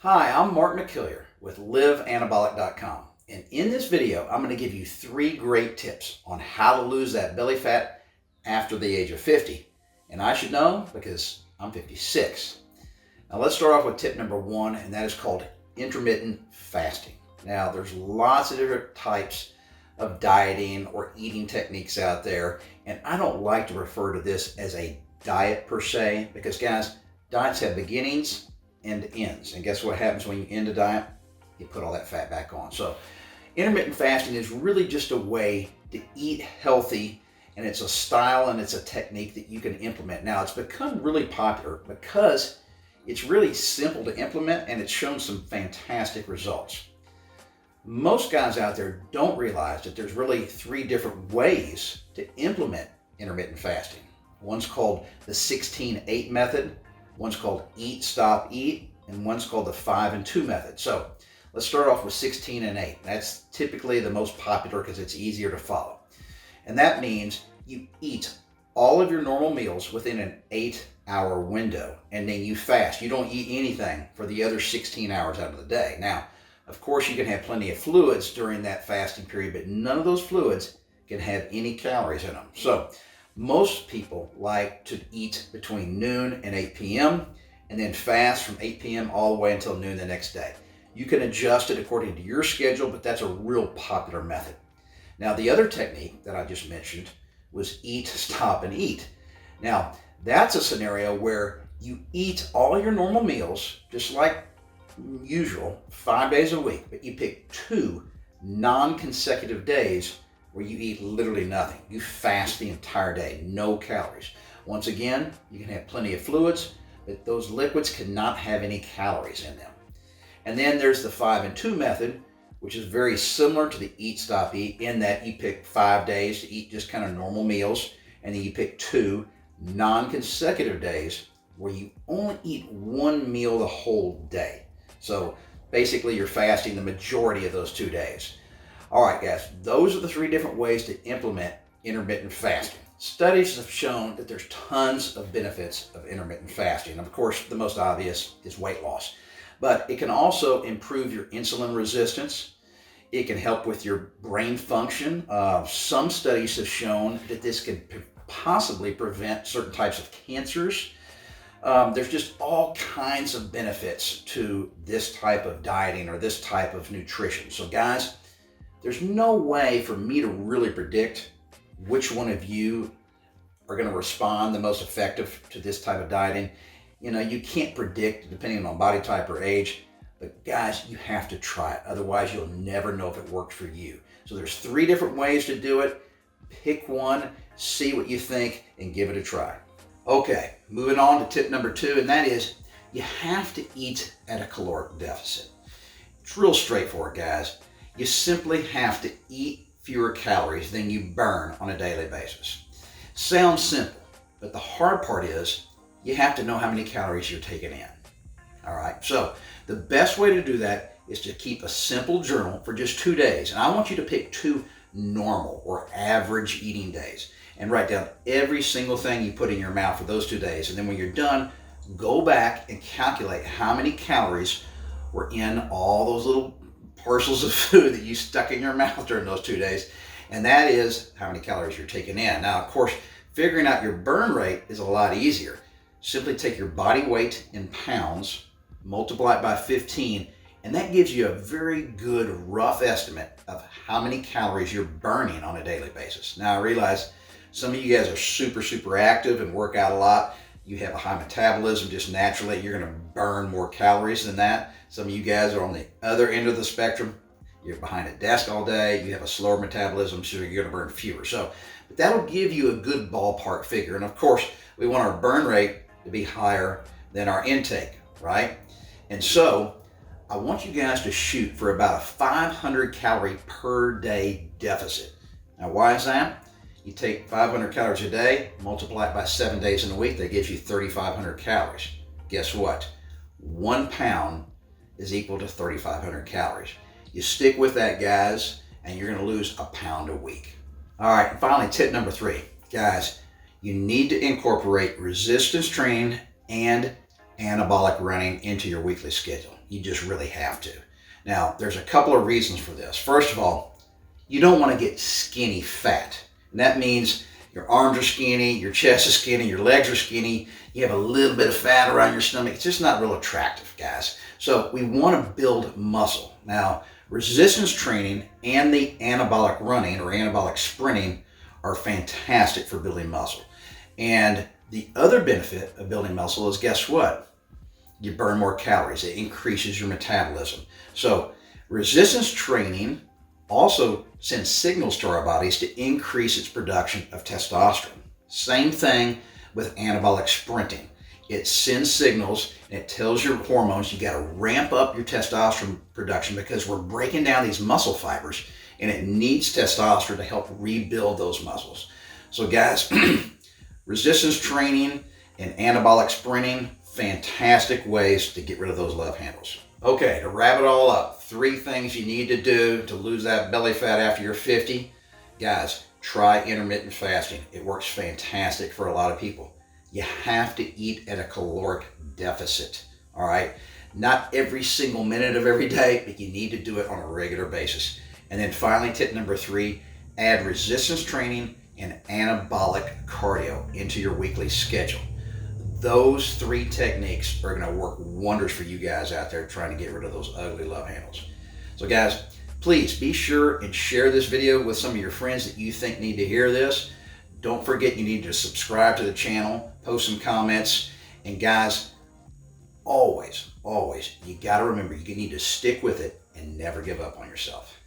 Hi, I'm Mark McKillier with liveanabolic.com, and in this video I'm going to give you 3 great tips on how to lose that belly fat after the age of 50. And I should know because I'm 56. Now let's start off with tip number 1, and that is called intermittent fasting. Now there's lots of different types of dieting or eating techniques out there, and I don't like to refer to this as a diet per se, because guys, diets have beginnings and ends. And guess what happens when you end a diet? You put all that fat back on. So intermittent fasting is really just a way to eat healthy, and it's a style and it's a technique that you can implement. Now it's become really popular because it's really simple to implement and it's shown some fantastic results. Most guys out there don't realize that there's really 3 different ways to implement intermittent fasting. One's called the 16-8 method, one's called eat, stop, eat, and one's called the 5 and 2 method. So let's start off with 16 and 8. That's typically the most popular because it's easier to follow. And that means you eat all of your normal meals within an 8-hour window, and then you fast. You don't eat anything for the other 16 hours out of the day. Now, of course, you can have plenty of fluids during that fasting period, but none of those fluids can have any calories in them. So most people like to eat between noon and 8 p.m. and then fast from 8 p.m. all the way until noon the next day. You can adjust it according to your schedule, but that's a real popular method. Now, the other technique that I just mentioned was eat, stop, and eat. Now, that's a scenario where you eat all your normal meals, just like usual, 5 days a week, but you pick 2 non-consecutive days where you eat literally nothing. You fast the entire day, no calories. Once again, you can have plenty of fluids, but those liquids cannot have any calories in them. And then there's the 5 and 2 method, which is very similar to the eat, stop, eat, in that you pick 5 days to eat just kind of normal meals, and then you pick 2 non-consecutive days where you only eat 1 meal the whole day. So basically you're fasting the majority of those 2 days. All right, guys, those are the 3 different ways to implement intermittent fasting. Studies have shown that there's tons of benefits of intermittent fasting. Of course, the most obvious is weight loss, but it can also improve your insulin resistance. It can help with your brain function. Some studies have shown that this can possibly prevent certain types of cancers. There's just all kinds of benefits to this type of dieting or this type of nutrition. So guys, there's no way for me to really predict which one of you are going to respond the most effective to this type of dieting. You know, you can't predict depending on body type or age, but guys, you have to try it. Otherwise, you'll never know if it works for you. So there's 3 different ways to do it. Pick one, see what you think, and give it a try. Okay, moving on to tip number 2, and that is you have to eat at a caloric deficit. It's real straightforward, guys. You simply have to eat fewer calories than you burn on a daily basis. Sounds simple, but the hard part is you have to know how many calories you're taking in. All right, so the best way to do that is to keep a simple journal for just 2 days. And I want you to pick 2 normal or average eating days and write down every single thing you put in your mouth for those 2 days. And then when you're done, go back and calculate how many calories were in all those little parcels of food that you stuck in your mouth during those 2 days, and that is how many calories you're taking in. Now, of course, figuring out your burn rate is a lot easier. Simply take your body weight in pounds, multiply it by 15, and that gives you a very good rough estimate of how many calories you're burning on a daily basis. Now, I realize some of you guys are super active and work out a lot. You have a high metabolism just naturally. You're going to burn more calories than that. Some of you guys are on the other end of the spectrum. You're behind a desk all day. You have a slower metabolism, so you're going to burn fewer. But that'll give you a good ballpark figure. And of course, we want our burn rate to be higher than our intake, right? And so I want you guys to shoot for about a 500 calorie per day deficit. Now, why is that? You take 500 calories a day, multiply it by 7 days in a week, that gives you 3,500 calories. Guess what? 1 pound is equal to 3,500 calories. You stick with that, guys, and you're going to lose a pound a week. All right, and finally, tip number 3. Guys, you need to incorporate resistance training and anabolic running into your weekly schedule. You just really have to. Now, there's a couple of reasons for this. First of all, you don't want to get skinny fat. And that means your arms are skinny, your chest is skinny, your legs are skinny, you have a little bit of fat around your stomach. It's just not real attractive, guys. So we want to build muscle. Now, resistance training and the anabolic running or anabolic sprinting are fantastic for building muscle. And the other benefit of building muscle is, guess what? You burn more calories. It increases your metabolism. So resistance training also sends signals to our bodies to increase its production of testosterone. Same thing with anabolic sprinting. It sends signals and it tells your hormones you got to ramp up your testosterone production because we're breaking down these muscle fibers and it needs testosterone to help rebuild those muscles. So guys, resistance training and anabolic sprinting, fantastic ways to get rid of those love handles. Okay, to wrap it all up, 3 things you need to do to lose that belly fat after you're 50. Guys, try intermittent fasting. It works fantastic for a lot of people. You have to eat at a caloric deficit, all right? Not every single minute of every day, but you need to do it on a regular basis. And then finally, tip number 3, add resistance training and anabolic cardio into your weekly schedule. Those 3 techniques are going to work wonders for you guys out there trying to get rid of those ugly love handles. So guys, please be sure and share this video with some of your friends that you think need to hear this. Don't forget you need to subscribe to the channel, post some comments, and guys, always, you got to remember you need to stick with it and never give up on yourself.